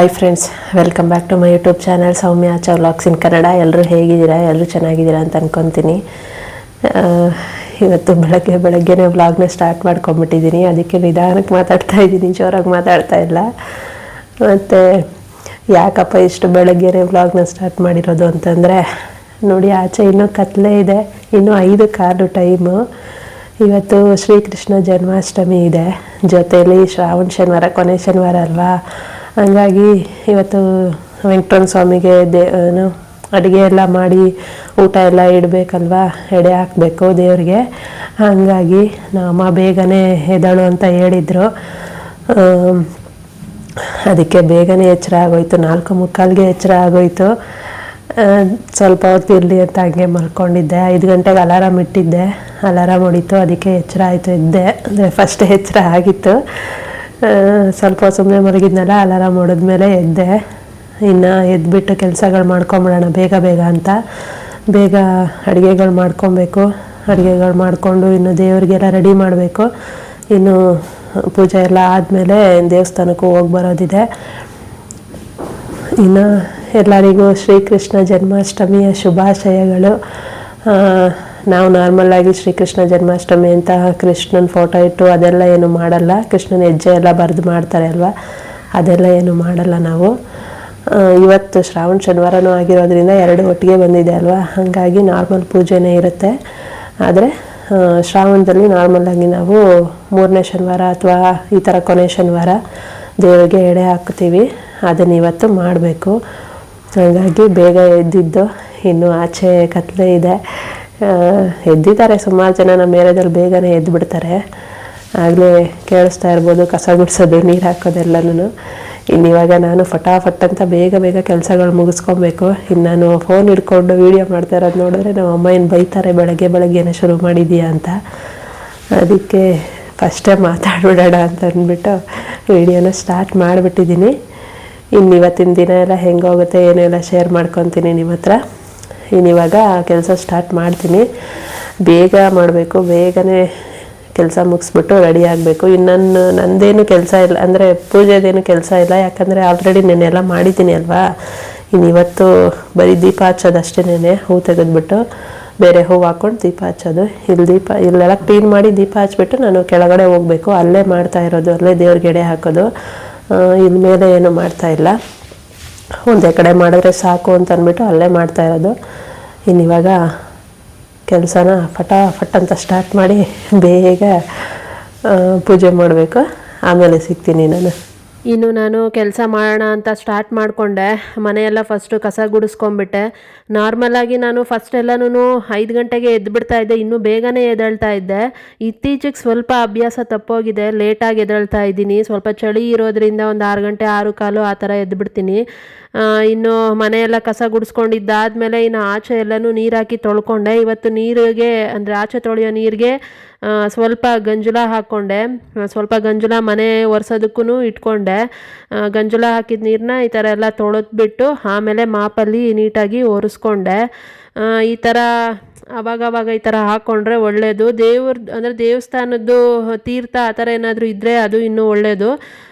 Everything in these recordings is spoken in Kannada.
Hi friends, welcome back to my YouTube channel Soumya Acha vlogs in Kannada. ಎಲ್ಲರೂ ಹೇಗಿದ್ದೀರಾ? ಎಲ್ಲರೂ ಚೆನ್ನಾಗಿದ್ದೀರಾ ಅಂತ ಅಂದ್ಕೊತೀನಿ. ಇವತ್ತು ಬೆಳಗ್ಗೆನೇ ವ್ಲಾಗ್ನ ಸ್ಟಾರ್ಟ್ ಮಾಡ್ಕೊಂಬಿಟ್ಟಿದ್ದೀನಿ. ಅದಕ್ಕೆ ನಿಧಾನಕ್ಕೆ ಮಾತಾಡ್ತಾ ಇದ್ದೀನಿ, ಜೋರಾಗಿ ಮಾತಾಡ್ತಾ ಇಲ್ಲ. ಮತ್ತು ಯಾಕಪ್ಪ ಇಷ್ಟು ಬೆಳಗ್ಗೆನೇ ವ್ಲಾಗ್ನ ಸ್ಟಾರ್ಟ್ ಮಾಡಿರೋದು ಅಂತಂದರೆ, ನೋಡಿ ಆಚೆ ಇನ್ನೂ ಕತ್ಲೆ ಇದೆ, ಇನ್ನೂ 5:15 ಟೈಮು. ಇವತ್ತು ಶ್ರೀಕೃಷ್ಣ ಜನ್ಮಾಷ್ಟಮಿ ಇದೆ, ಜೊತೆಯಲ್ಲಿ ಶ್ರಾವಣ ಶನಿವಾರ, ಕೊನೆ ಶನಿವಾರ ಅಲ್ವಾ. ಹಂಗಾಗಿ ಇವತ್ತು ವೆಂಕಟರಮಣ ಸ್ವಾಮಿಗೆ ಅಡುಗೆ ಎಲ್ಲ ಮಾಡಿ ಊಟ ಎಲ್ಲ ಇಡಬೇಕಲ್ವ, ಎಡೆ ಹಾಕಬೇಕು ದೇವ್ರಿಗೆ. ಹಾಗಾಗಿ ನಮ್ಮ ಬೇಗನೆ ಎದ್ದೇಳು ಅಂತ ಹೇಳಿದರು. ಅದಕ್ಕೆ ಬೇಗನೆ ಎಚ್ಚರ ಆಗೋಯ್ತು, 4:45ಗೆ ಎಚ್ಚರ ಆಗೋಯ್ತು. ಸ್ವಲ್ಪ ಹೊತ್ತು ಇರಲಿ ಅಂತ ಹಂಗೆ ಮಲ್ಕೊಂಡಿದ್ದೆ. 5 ಗಂಟೆಗೆ ಅಲಾರಾಮ್ ಇಟ್ಟಿದ್ದೆ, ಅಲಾರಾಮ್ ಹೊಡಿತು, ಅದಕ್ಕೆ ಎಚ್ಚರ ಆಯಿತು, ಎದ್ದೆ. ಅಂದರೆ ಫಸ್ಟ್ ಎಚ್ಚರ ಆಗಿತ್ತು, ಸ್ವಲ್ಪ ಸುಮ್ಮನೆ ಮಲಗಿದ್ನಲ್ಲ, ಅಲಾರಾಮ್ ಹೊಡೆದ್ಮೇಲೆ ಎದ್ದೆ. ಇನ್ನು ಎದ್ಬಿಟ್ಟು ಕೆಲಸಗಳು ಮಾಡ್ಕೊಂಬಿಡೋಣ ಬೇಗ ಅಂತ. ಬೇಗ ಅಡುಗೆಗಳು ಮಾಡ್ಕೊಬೇಕು. ಅಡುಗೆಗಳು ಮಾಡಿಕೊಂಡು ಇನ್ನು ದೇವರಿಗೆಲ್ಲ ರೆಡಿ ಮಾಡಬೇಕು. ಇನ್ನು ಪೂಜೆ ಎಲ್ಲ ಆದಮೇಲೆ ದೇವಸ್ಥಾನಕ್ಕೂ ಹೋಗಿ ಬರೋದಿದೆ. ಇನ್ನು ಎಲ್ಲರಿಗೂ ಶ್ರೀಕೃಷ್ಣ ಜನ್ಮಾಷ್ಟಮಿಯ ಶುಭಾಶಯಗಳು. ನಾವು ನಾರ್ಮಲ್ಲಾಗಿ ಶ್ರೀಕೃಷ್ಣ ಜನ್ಮಾಷ್ಟಮಿ ಅಂತ ಕೃಷ್ಣನ ಫೋಟೋ ಇಟ್ಟು ಅದೆಲ್ಲ ಏನು ಮಾಡಲ್ಲ. ಕೃಷ್ಣನ ಹೆಜ್ಜೆ ಎಲ್ಲ ಬರೆದು ಮಾಡ್ತಾರೆ ಅಲ್ವಾ, ಅದೆಲ್ಲ ಏನು ಮಾಡಲ್ಲ ನಾವು. ಇವತ್ತು ಶ್ರಾವಣ ಶನಿವಾರನೂ ಆಗಿರೋದ್ರಿಂದ 2 ಒಟ್ಟಿಗೆ ಬಂದಿದೆ ಅಲ್ವಾ, ಹಾಗಾಗಿ ನಾರ್ಮಲ್ ಪೂಜೆನೇ ಇರುತ್ತೆ. ಆದರೆ ಶ್ರಾವಣದಲ್ಲಿ ನಾರ್ಮಲಾಗಿ ನಾವು 3ನೇ ಶನಿವಾರ ಅಥವಾ ಈ ಥರ ಕೊನೆ ಶನಿವಾರ ದೇವರಿಗೆ ಎಡೆ ಹಾಕ್ತೀವಿ. ಅದನ್ನು ಇವತ್ತು ಮಾಡಬೇಕು. ಹಾಗಾಗಿ ಬೇಗ ಎದ್ದಿದ್ದು. ಇನ್ನು ಆಚೆ ಕತ್ಲೆ ಇದೆ. ಎದ್ದಿದ್ದಾರೆ ಸುಮಾರು ಜನ, ನಮ್ಮ ಏರಿಯಾದಲ್ಲಿ ಬೇಗನೆ ಎದ್ದುಬಿಡ್ತಾರೆ. ಆಗಲೇ ಕೇಳಿಸ್ತಾ ಇರ್ಬೋದು ಕಸ ಗುಡಿಸೋದು, ನೀರು ಹಾಕೋದೆಲ್ಲನೂ. ಇನ್ನಿವಾಗ ನಾನು ಫಟಾಫಟ್ ಅಂತ ಬೇಗ ಕೆಲಸಗಳು ಮುಗಿಸ್ಕೊಬೇಕು. ಇನ್ನು ನಾನು ಫೋನ್ ಹಿಡ್ಕೊಂಡು ವೀಡಿಯೋ ಮಾಡ್ತಾ ಇರೋದು ನೋಡಿದ್ರೆ ನಮ್ಮ ಅಮ್ಮ ಏನು ಬೈತಾರೆ, ಬೆಳಗ್ಗೆನೇ ಶುರು ಮಾಡಿದ್ದೀಯಾ ಅಂತ. ಅದಕ್ಕೆ ಫಸ್ಟೇ ಮಾತಾಡ್ಬಿಡೋಣ ಅಂತ ಅಂದ್ಬಿಟ್ಟು ವೀಡಿಯೋನ ಸ್ಟಾರ್ಟ್ ಮಾಡಿಬಿಟ್ಟಿದ್ದೀನಿ. ಇನ್ನು ಇವತ್ತಿನ ದಿನ ಎಲ್ಲ ಹೆಂಗೋಗುತ್ತೆ ಏನೆಲ್ಲ ಶೇರ್ ಮಾಡ್ಕೊತೀನಿ ನಿಮ್ಮ ಹತ್ರ. ಇನ್ನಿವಾಗ ಕೆಲಸ ಸ್ಟಾರ್ಟ್ ಮಾಡ್ತೀನಿ. ಬೇಗ ಮಾಡಬೇಕು, ಬೇಗನೆ ಕೆಲಸ ಮುಗಿಸ್ಬಿಟ್ಟು ರೆಡಿ ಆಗಬೇಕು. ಇನ್ನು ನಂದೇನು ಕೆಲಸ ಇಲ್ಲ, ಅಂದರೆ ಪೂಜೆದೇನು ಕೆಲಸ ಇಲ್ಲ, ಯಾಕಂದರೆ ಆಲ್ರೆಡಿ ನೆನ್ನೆಲ್ಲ ಮಾಡಿದ್ದೀನಿ ಅಲ್ವಾ. ಇನ್ನು ಇವತ್ತು ಬರೀ ದೀಪ ಹಚ್ಚೋದು ಅಷ್ಟೇ. ಹೂ ತೆಗೆದ್ಬಿಟ್ಟು ಬೇರೆ ಹೂವು ಹಾಕ್ಕೊಂಡು ದೀಪ ಹಚ್ಚೋದು. ಇಲ್ಲೆಲ್ಲ ಕ್ಲೀನ್ ಮಾಡಿ ದೀಪ ಹಚ್ಬಿಟ್ಟು ನಾನು ಕೆಳಗಡೆ ಹೋಗಬೇಕು. ಅಲ್ಲೇ ಮಾಡ್ತಾ ಇರೋದು, ಅಲ್ಲೇ ದೇವ್ರಿಗೆ ಎಡೆ ಹಾಕೋದು. ಇನ್ನು ಮೇಲೆ ಏನು ಮಾಡ್ತಾಯಿಲ್ಲ. ಒಂದೇ ಕಡೆ ಮಾಡಿದ್ರೆ ಸಾಕು ಅಂತ ಅಂದ್ಬಿಟ್ಟು ಅಲ್ಲೇ ಮಾಡ್ತಾ ಇರೋದು. ಇನ್ನಿವಾಗ ಕೆಲಸನ ಫಟಾಫಟ್ ಅಂತ ಸ್ಟಾರ್ಟ್ ಮಾಡಿ ಬೇಗ ಪೂಜೆ ಮಾಡಬೇಕು. ಆಮೇಲೆ ಸಿಗ್ತೀನಿ ನಾನು. ಇನ್ನು ನಾನು ಕೆಲಸ ಮಾಡೋಣ ಅಂತ ಸ್ಟಾರ್ಟ್ ಮಾಡಿಕೊಂಡೆ. ಮನೆಯೆಲ್ಲ ಫಸ್ಟು ಕಸ ಗುಡಿಸ್ಕೊಂಬಿಟ್ಟೆ. ನಾರ್ಮಲಾಗಿ ನಾನು ಫಸ್ಟ್ ಎಲ್ಲನೂ 5 ಗಂಟೆಗೆ ಎದ್ದುಬಿಡ್ತಾ ಇದ್ದೆ, ಇನ್ನೂ ಬೇಗನೆ ಎದ್ದೇಳ್ತಾ ಇದ್ದೆ. ಇತ್ತೀಚೆಗೆ ಸ್ವಲ್ಪ ಅಭ್ಯಾಸ ತಪ್ಪೋಗಿದೆ, ಲೇಟಾಗಿ ಎದ್ದೇಳ್ತಾ ಇದ್ದೀನಿ. ಸ್ವಲ್ಪ ಚಳಿ ಇರೋದ್ರಿಂದ ಒಂದು 6 ಗಂಟೆ 6:15 ಆ ಥರ ಎದ್ದುಬಿಡ್ತೀನಿ. ಇನ್ನು ಮನೆಯೆಲ್ಲ ಕಸ ಗುಡಿಸ್ಕೊಂಡಿದ್ದಾದಮೇಲೆ ಇನ್ನು ಆಚೆ ಎಲ್ಲನೂ ನೀರು ಹಾಕಿ ತೊಳ್ಕೊಂಡೆ. ಇವತ್ತು ನೀರಿಗೆ, ಅಂದರೆ ಆಚೆ ತೊಳೆಯೋ ನೀರಿಗೆ ಸ್ವಲ್ಪ ಗಂಜಲ ಹಾಕ್ಕೊಂಡೆ. ಸ್ವಲ್ಪ ಗಂಜಲ ಮನೆ ಒರೆಸೋದಕ್ಕೂ ಇಟ್ಕೊಂಡೆ. ಗಂಜಲ ಹಾಕಿದ ನೀರನ್ನ ಈ ಥರ ಎಲ್ಲ ತೊಳೆದ್ಬಿಟ್ಟು ಆಮೇಲೆ ಮಾಪಲ್ಲಿ ನೀಟಾಗಿ ಒರೆಸ್ಕೊಂಡೆ. ಈ ಥರ ಆವಾಗವಾಗ ಈ ಥರ ಹಾಕ್ಕೊಂಡ್ರೆ ಒಳ್ಳೆಯದು. ಅಂದರೆ ದೇವಸ್ಥಾನದ್ದು ತೀರ್ಥ ಆ ಥರ ಏನಾದರೂ ಇದ್ದರೆ ಅದು ಇನ್ನೂ ಒಳ್ಳೆಯದು.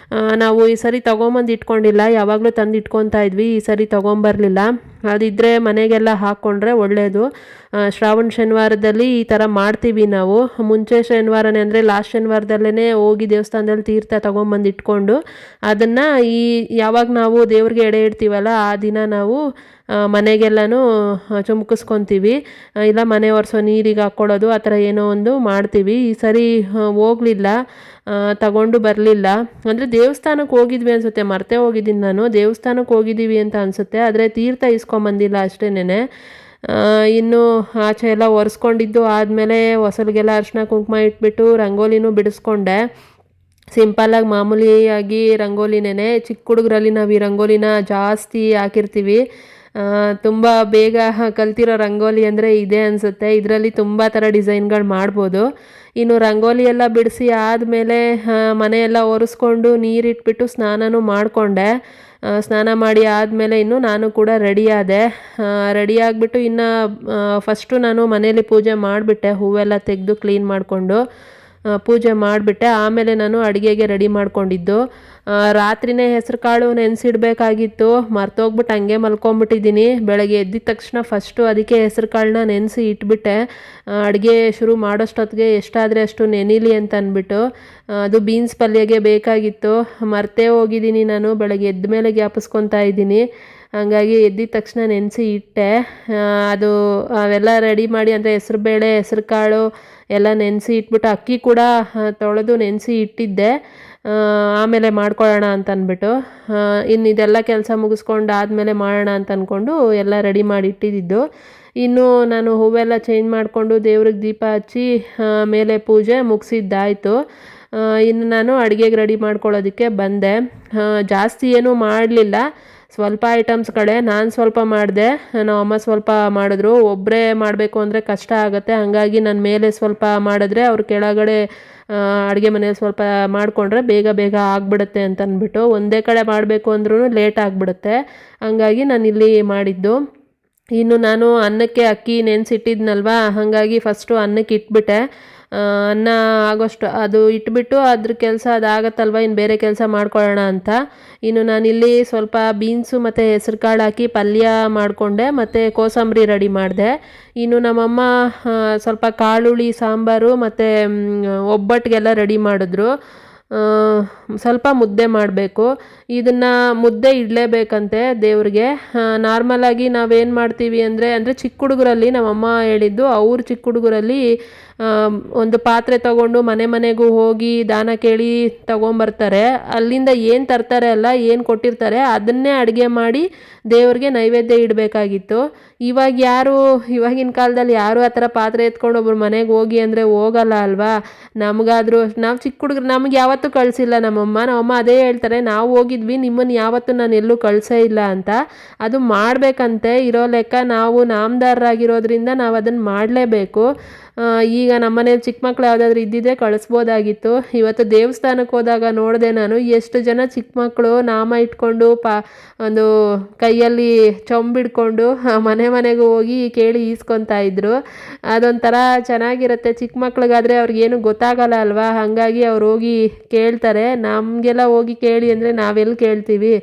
ನಾವು ಈ ಸರಿ ತೊಗೊಂಬಂದು ಇಟ್ಕೊಂಡಿಲ್ಲ, ಯಾವಾಗಲೂ ತಂದು ಇಟ್ಕೊತಾ ಇದ್ವಿ. ಈ ಸರಿ ತೊಗೊಂಬರಲಿಲ್ಲ. ಅದಿದ್ದರೆ ಮನೆಗೆಲ್ಲ ಹಾಕ್ಕೊಂಡ್ರೆ ಒಳ್ಳೆಯದು. ಶ್ರಾವಣ ಶನಿವಾರದಲ್ಲಿ ಈ ಥರ ಮಾಡ್ತೀವಿ ನಾವು. ಮುಂಚೆ ಶನಿವಾರನೇ, ಅಂದರೆ ಲಾಸ್ಟ್ ಶನಿವಾರದಲ್ಲೇ ಹೋಗಿ ದೇವಸ್ಥಾನದಲ್ಲಿ ತೀರ್ಥ ತೊಗೊಂಬಂದು ಇಟ್ಕೊಂಡು ಅದನ್ನು ಯಾವಾಗ ನಾವು ದೇವ್ರಿಗೆ ಎಡೆ ಇಡ್ತೀವಲ್ಲ ಆ ದಿನ ನಾವು ಮನೆಗೆಲ್ಲನೂ ಚುಮ್ಕಿಸ್ಕೊತೀವಿ. ಇಲ್ಲ ಮನೆ ಒರೆಸೋ ನೀರಿಗೆ ಹಾಕ್ಕೊಳ್ಳೋದು ಆ ಥರ ಏನೋ ಒಂದು ಮಾಡ್ತೀವಿ. ಈ ಸರಿ ಹೋಗಲಿಲ್ಲ, ತಗೊಂಡು ಬರಲಿಲ್ಲ. ಅಂದರೆ ದೇವಸ್ಥಾನಕ್ಕೆ ಹೋಗಿದ್ವಿ ಅನಿಸುತ್ತೆ, ಮರ್ತೇ ಹೋಗಿದ್ದೀನಿ ನಾನು. ದೇವಸ್ಥಾನಕ್ಕೆ ಹೋಗಿದ್ದೀವಿ ಅಂತ ಅನಿಸುತ್ತೆ, ಆದರೆ ತೀರ್ಥ ಇಸ್ಕೊಂಬಂದಿಲ್ಲ ಅಷ್ಟೇನೆ. ಇನ್ನು ಆಚೆ ಎಲ್ಲ ಒರೆಸ್ಕೊಂಡಿದ್ದು ಆದಮೇಲೆ ಹೊಸಲಿಗೆಲ್ಲ ಅರಿಶಿನ ಕುಂಕುಮ ಇಟ್ಬಿಟ್ಟು ರಂಗೋಲಿನೂ ಬಿಡಿಸ್ಕೊಂಡೆ. ಸಿಂಪಲ್ಲಾಗಿ ಮಾಮೂಲಿಯಾಗಿ ರಂಗೋಲಿನೇ. ಚಿಕ್ಕ ಹುಡುಗರಲ್ಲಿ ನಾವು ಈ ರಂಗೋಲಿನ ಜಾಸ್ತಿ ಹಾಕಿರ್ತೀವಿ. ತುಂಬ ಬೇಗ ಕಲ್ತಿರೋ ರಂಗೋಲಿ ಅಂದರೆ ಇದೆ ಅನಿಸುತ್ತೆ. ಇದರಲ್ಲಿ ತುಂಬ ಥರ ಡಿಸೈನ್ಗಳು ಮಾಡ್ಬೋದು. ಇನ್ನು ರಂಗೋಲಿ ಎಲ್ಲ ಬಿಡಿಸಿ ಆದಮೇಲೆ ಮನೆಯೆಲ್ಲ ಒರೆಸ್ಕೊಂಡು ನೀರಿಟ್ಬಿಟ್ಟು ಸ್ನಾನನೂ ಮಾಡಿಕೊಂಡೆ. ಸ್ನಾನ ಮಾಡಿ ಆದಮೇಲೆ ಇನ್ನು ನಾನು ಕೂಡ ರೆಡಿ ಆಗಿಬಿಟ್ಟು ಇನ್ನು ಫಸ್ಟು ನಾನು ಮನೇಲಿ ಪೂಜೆ ಮಾಡಿಬಿಟ್ಟೆ. ಹೂವೆಲ್ಲ ತೆಗೆದು ಕ್ಲೀನ್ ಮಾಡಿಕೊಂಡು ಪೂಜೆ ಮಾಡಿಬಿಟ್ಟೆ. ಆಮೇಲೆ ನಾನು ಅಡುಗೆಗೆ ರೆಡಿ ಮಾಡ್ಕೊಂಡಿದ್ದು. ರಾತ್ರಿನೇ ಹೆಸರು ಕಾಳು ನೆನೆಸಿಡ್ಬೇಕಾಗಿತ್ತು, ಮರ್ತೋಗ್ಬಿಟ್ಟು ಹಂಗೆ ಮಲ್ಕೊಂಬಿಟ್ಟಿದ್ದೀನಿ. ಬೆಳಗ್ಗೆ ಎದ್ದಿದ ತಕ್ಷಣ ಫಸ್ಟು ಅದಕ್ಕೆ ಹೆಸರು ಕಾಳನ್ನ ನೆನೆಸಿ ಇಟ್ಬಿಟ್ಟೆ, ಅಡುಗೆ ಶುರು ಮಾಡೋಷ್ಟೊತ್ತಿಗೆ ಎಷ್ಟಾದರೆ ಅಷ್ಟು ನೆನೀಲಿ ಅಂತ ಅಂದ್ಬಿಟ್ಟು. ಅದು ಬೀನ್ಸ್ ಪಲ್ಯಗೆ ಬೇಕಾಗಿತ್ತು, ಮರ್ತೇ ಹೋಗಿದ್ದೀನಿ ನಾನು. ಬೆಳಗ್ಗೆ ಎದ್ದ ಮೇಲೆ ಜ್ಞಾಪಿಸ್ಕೊತಾ ಇದ್ದೀನಿ. ಹಂಗಾಗಿ ಎದ್ದಿದ ತಕ್ಷಣ ನೆನೆಸಿ ಇಟ್ಟೆ. ಅದು ಅವೆಲ್ಲ ರೆಡಿ ಮಾಡಿ, ಅಂದರೆ ಹೆಸ್ರುಬೇಳೆ, ಹೆಸ್ರು ಕಾಳು ಎಲ್ಲ ನೆನೆಸಿ ಇಟ್ಬಿಟ್ಟು, ಅಕ್ಕಿ ಕೂಡ ತೊಳೆದು ನೆನೆಸಿ ಇಟ್ಟಿದ್ದೆ, ಆಮೇಲೆ ಮಾಡ್ಕೊಳ್ಳೋಣ ಅಂತ ಅಂದ್ಬಿಟ್ಟು. ಇನ್ನು ಇದೆಲ್ಲ ಕೆಲಸ ಮುಗಿಸ್ಕೊಂಡು ಆದಮೇಲೆ ಮಾಡೋಣ ಅಂತ ಅಂದ್ಕೊಂಡು ಎಲ್ಲ ರೆಡಿ ಮಾಡಿ ಇಟ್ಟಿದ್ದು. ಇನ್ನು ನಾನು ಹೂವೆಲ್ಲ ಚೇಂಜ್ ಮಾಡಿಕೊಂಡು ದೇವ್ರಿಗೆ ದೀಪ ಹಚ್ಚಿ ಮೇಲೆ ಪೂಜೆ ಮುಗಿಸಿದ್ದಾಯಿತು. ಇನ್ನು ನಾನು ಅಡುಗೆಗೆ ರೆಡಿ ಮಾಡ್ಕೊಳ್ಳೋದಕ್ಕೆ ಬಂದೆ. ಜಾಸ್ತಿ ಏನೂ ಮಾಡಲಿಲ್ಲ, ಸ್ವಲ್ಪ ಐಟಮ್ಸ್ಗಳೇ. ನಾನು ಸ್ವಲ್ಪ ಮಾಡಿದೆ, ನಮ್ಮ ಅಮ್ಮ ಸ್ವಲ್ಪ ಮಾಡಿದ್ರು. ಒಬ್ಬರೇ ಮಾಡಬೇಕು ಅಂದರೆ ಕಷ್ಟ ಆಗುತ್ತೆ, ಹಾಗಾಗಿ ನಾನು ಮೇಲೆ ಸ್ವಲ್ಪ ಮಾಡಿದ್ರೆ ಅವ್ರು ಕೆಳಗಡೆ ಅಡುಗೆ ಮನೇಲಿ ಸ್ವಲ್ಪ ಮಾಡಿಕೊಂಡ್ರೆ ಬೇಗ ಬೇಗ ಆಗಿಬಿಡುತ್ತೆ ಅಂತ ಅಂದ್ಬಿಟ್ಟು. ಒಂದೇ ಕಡೆ ಮಾಡಬೇಕು ಅಂದ್ರೂ ಲೇಟ್ ಆಗಿಬಿಡುತ್ತೆ, ಹಾಗಾಗಿ ನಾನು ಇಲ್ಲಿ ಮಾಡಿದ್ದು. ಇನ್ನು ನಾನು ಅನ್ನಕ್ಕೆ ಅಕ್ಕಿ ನೆನೆಸಿಟ್ಟಿದ್ನಲ್ವ, ಹಾಗಾಗಿ ಫಸ್ಟು ಅನ್ನಕ್ಕೆ ಇಟ್ಬಿಟ್ಟೆ. ಅನ್ನ ಆಗೋಷ್ಟು ಅದು ಇಟ್ಬಿಟ್ಟು ಅದ್ರ ಕೆಲಸ ಅದಾಗತ್ತಲ್ವ, ಇನ್ನು ಬೇರೆ ಕೆಲಸ ಮಾಡ್ಕೊಳ್ಳೋಣ ಅಂತ. ಇನ್ನು ನಾನಿಲ್ಲಿ ಸ್ವಲ್ಪ ಬೀನ್ಸು ಮತ್ತು ಹೆಸ್ರು ಕಾಳು ಹಾಕಿ ಪಲ್ಯ ಮಾಡಿಕೊಂಡೆ, ಮತ್ತು ಕೋಸಂಬರಿ ರೆಡಿ ಮಾಡಿದೆ. ಇನ್ನು ನಮ್ಮಮ್ಮ ಸ್ವಲ್ಪ ಕಾಳುಳ್ಳಿ ಸಾಂಬಾರು ಮತ್ತು ಒಬ್ಬಟ್ಟಿಗೆಲ್ಲ ರೆಡಿ ಮಾಡಿದ್ರು. ಸ್ವಲ್ಪ ಮುದ್ದೆ ಮಾಡಬೇಕು. ಇದನ್ನು ಮುದ್ದೆ ಇಡಲೇಬೇಕಂತೆ ದೇವ್ರಿಗೆ. ನಾರ್ಮಲಾಗಿ ನಾವೇನು ಮಾಡ್ತೀವಿ ಅಂದರೆ ಚಿಕ್ಕ ಹುಡುಗರಲ್ಲಿ ನಮ್ಮಮ್ಮ ಹೇಳಿದ್ದು, ಅವ್ರ ಚಿಕ್ಕ ಹುಡುಗರಲ್ಲಿ ಒಂದು ಪಾತ್ರೆ ತಗೊಂಡು ಮನೆ ಮನೆಗೂ ಹೋಗಿ ದಾನ ಕೇಳಿ ತೊಗೊಂಬರ್ತಾರೆ. ಅಲ್ಲಿಂದ ಏನು ತರ್ತಾರೆ ಅಲ್ಲ, ಏನು ಕೊಟ್ಟಿರ್ತಾರೆ ಅದನ್ನೇ ಅಡುಗೆ ಮಾಡಿ ದೇವ್ರಿಗೆ ನೈವೇದ್ಯ ಇಡಬೇಕಾಗಿತ್ತು. ಇವಾಗಿನ ಕಾಲದಲ್ಲಿ ಯಾರು ಆ ಥರ ಪಾತ್ರೆ ಎತ್ಕೊಂಡು ಒಬ್ರು ಮನೆಗೆ ಹೋಗಿ ಅಂದರೆ ಹೋಗಲ್ಲ ಅಲ್ವಾ. ನಮಗಾದರೂ ನಾವು ಚಿಕ್ಕ ಹುಡುಗರು, ನಮ್ಗೆ ಯಾವತ್ತೂ ಕಳಿಸಿಲ್ಲ ನಮ್ಮಮ್ಮ ಅದೇ ಹೇಳ್ತಾರೆ, ನಾವು ಹೋಗಿದ್ವಿ, ನಿಮ್ಮನ್ನು ಯಾವತ್ತೂ ನಾನು ಎಲ್ಲೂ ಕಳಿಸೇ ಇಲ್ಲ ಅಂತ. ಅದು ಮಾಡಬೇಕಂತೆ ಇರೋ ಲೆಕ್ಕ. ನಾವು ನಾಮದಾರರಾಗಿರೋದ್ರಿಂದ ನಾವು ಅದನ್ನು ಮಾಡಲೇಬೇಕು. ಈಗ ನಮ್ಮನೇಲಿ ಚಿಕ್ಕ ಮಕ್ಳು ಯಾವುದಾದ್ರೂ ಇದ್ದಿದ್ದರೆ ಕಳಿಸ್ಬೋದಾಗಿತ್ತು. ಇವತ್ತು ದೇವಸ್ಥಾನಕ್ಕೆ ಹೋದಾಗ ನೋಡಿದೆ ನಾನು, ಎಷ್ಟು ಜನ ಚಿಕ್ಕ ಮಕ್ಕಳು ನಾಮ ಇಟ್ಕೊಂಡು ಒಂದು ಕೈಯಲ್ಲಿ ಚೊಂಬಿಡ್ಕೊಂಡು ಮನೆ ಮನೆಗೂ ಹೋಗಿ ಕೇಳಿ ಈಸ್ಕೊತಾ ಇದ್ರು. ಅದೊಂಥರ ಚೆನ್ನಾಗಿರುತ್ತೆ. ಚಿಕ್ಕ ಮಕ್ಳಿಗಾದರೆ ಅವ್ರಿಗೇನು ಗೊತ್ತಾಗಲ್ಲ ಅಲ್ವಾ, ಹಾಗಾಗಿ ಅವ್ರು ಹೋಗಿ ಕೇಳ್ತಾರೆ. ನಮಗೆಲ್ಲ ಹೋಗಿ ಕೇಳಿ ಅಂದರೆ ನಾವೆಲ್ಲಿ ಕೇಳ್ತೀವಿ.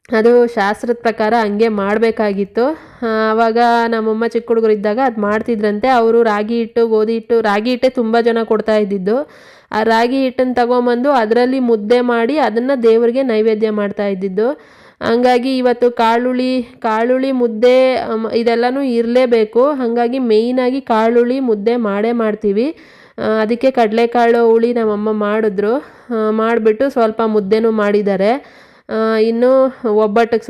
ಅದು ಶಾಸ್ತ್ರದ ಪ್ರಕಾರ ಹಂಗೆ ಮಾಡಬೇಕಾಗಿತ್ತು. ಆವಾಗ ನಮ್ಮಮ್ಮ ಚಿಕ್ಕ ಹುಡುಗರು ಇದ್ದಾಗ ಅದು ಮಾಡ್ತಿದ್ರಂತೆ. ಅವರು ರಾಗಿ ಹಿಟ್ಟು, ಗೋಧಿ ಹಿಟ್ಟು, ರಾಗಿ ಹಿಟ್ಟೆ ತುಂಬ ಜನ ಕೊಡ್ತಾ ಇದ್ದಿದ್ದು. ಆ ರಾಗಿ ಹಿಟ್ಟನ್ನು ತಗೊಂಬಂದು ಅದರಲ್ಲಿ ಮುದ್ದೆ ಮಾಡಿ ಅದನ್ನು ದೇವರಿಗೆ ನೈವೇದ್ಯ ಮಾಡ್ತಾ ಇದ್ದಿದ್ದು. ಹಂಗಾಗಿ ಇವತ್ತು ಕಾಳುಳ್ಳಿ ಮುದ್ದೆ ಇದೆಲ್ಲನೂ ಇರಲೇಬೇಕು. ಹಾಗಾಗಿ ಮೇಯ್ನಾಗಿ ಕಾಳುಳ್ಳಿ ಮುದ್ದೆ ಮಾಡೇ ಮಾಡ್ತೀವಿ. ಅದಕ್ಕೆ ಕಡಲೆಕಾಳು ಹುಳಿ ನಮ್ಮಮ್ಮ ಮಾಡಿದ್ರು. ಮಾಡಿಬಿಟ್ಟು ಸ್ವಲ್ಪ ಮುದ್ದೆನೂ ಮಾಡಿದ್ದಾರೆ. ಇನ್ನು ಒಬ್ಬಟ್ಟಿಗೆ